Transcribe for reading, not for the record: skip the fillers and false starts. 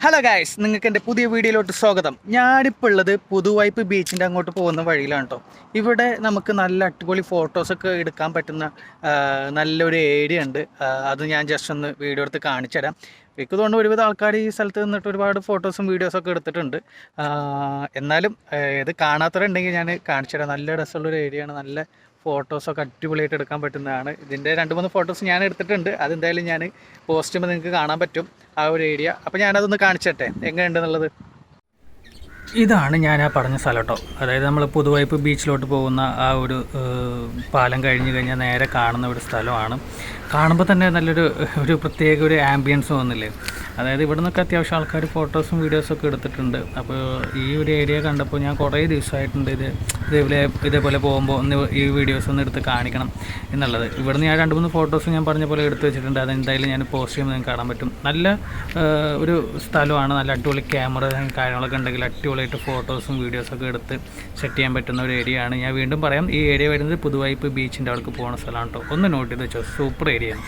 Hello guys, നിങ്ങൾക്ക് എൻ്റെ പുതിയ വീഡിയോയിലോട്ട് സ്വാഗതം. ഞാനിപ്പോൾ ഉള്ളത് പുതുവൈപ്പ് ബീച്ചിൻ്റെ അങ്ങോട്ട് പോകുന്ന വഴിയിലാണ് കേട്ടോ. ഇവിടെ നമുക്ക് നല്ല അടിപൊളി ഫോട്ടോസൊക്കെ എടുക്കാൻ പറ്റുന്ന നല്ലൊരു ഏരിയ ഉണ്ട്. അത് ഞാൻ ജസ്റ്റ് ഒന്ന് വീഡിയോ എടുത്ത് കാണിച്ചു തരാം. എനിക്ക് തോന്നുന്നു ഒരുവിധ ആൾക്കാർ ഈ സ്ഥലത്ത് നിന്നിട്ട് ഒരുപാട് ഫോട്ടോസും വീഡിയോസൊക്കെ എടുത്തിട്ടുണ്ട്. എന്നാലും ഇത് കാണാത്തവരുണ്ടെങ്കിൽ ഞാൻ കാണിച്ചു തരാം. നല്ല രസമുള്ളൊരു ഏരിയ ആണ്. നല്ല ഫോട്ടോസൊക്കെ അടിപൊളിയായിട്ട് എടുക്കാൻ പറ്റുന്നതാണ്. ഇതിൻ്റെ 2-3 ഫോട്ടോസ് ഞാൻ എടുത്തിട്ടുണ്ട്. അതെന്തായാലും ഞാൻ പോസ്റ്റ് ചെയ്യുമ്പോൾ നിങ്ങൾക്ക് കാണാൻ പറ്റും ആ ഒരു ഏരിയ. അപ്പോൾ ഞാനതൊന്ന് കാണിച്ചിട്ടെ എങ്ങനെയുണ്ടെന്നുള്ളത്. ഇതാണ് ഞാൻ ആ പറഞ്ഞ സ്ഥലം കേട്ടോ. അതായത് നമ്മൾ പുതുവൈപ്പ് ബീച്ചിലോട്ട് പോകുന്ന ആ ഒരു പാലം കഴിഞ്ഞ് കഴിഞ്ഞാൽ നേരെ കാണുന്ന ഒരു സ്ഥലമാണ്. കാണുമ്പോൾ തന്നെ നല്ലൊരു പ്രത്യേക ഒരു ആംബിയൻസ് തോന്നില്ലേ. അതായത് ഇവിടെ നിന്നൊക്കെ അത്യാവശ്യം ആൾക്കാർ ഫോട്ടോസും വീഡിയോസൊക്കെ എടുത്തിട്ടുണ്ട്. അപ്പോൾ ഈ ഒരു ഏരിയ കണ്ടപ്പോൾ ഞാൻ കുറേ ദിവസമായിട്ടുണ്ട് ഇതേപോലെ പോകുമ്പോൾ ഒന്ന് ഈ വീഡിയോസ് ഒന്ന് എടുത്ത് കാണിക്കണം എന്നുള്ളത്. ഇവിടുന്ന് ഞാൻ 2-3 ഫോട്ടോസ് ഞാൻ പറഞ്ഞ പോലെ എടുത്ത് വെച്ചിട്ടുണ്ട്. അതെന്തായാലും ഞാൻ പോസ്റ്റ് ചെയ്യുമ്പോൾ നിങ്ങൾക്ക് കാണാൻ പറ്റും. നല്ല ഒരു സ്ഥലമാണ്. നല്ല അടിപൊളി ക്യാമറ കാര്യങ്ങളൊക്കെ ഉണ്ടെങ്കിൽ അടിപൊളിയായിട്ട് ഫോട്ടോസും വീഡിയോസൊക്കെ എടുത്ത് സെറ്റ് ചെയ്യാൻ പറ്റുന്ന ഒരു ഏരിയ ആണ്. ഞാൻ വീണ്ടും പറയാം, ഈ ഏരിയ വരുന്നത് പുതുവൈപ്പ് ബീച്ചിൻ്റെ അവിടേക്ക് പോകുന്ന സ്ഥലമാണ് കേട്ടോ. ഒന്ന് നോട്ട് ചെയ്ത് വെച്ചോ, സൂപ്പർ ഏരിയ ആണ്.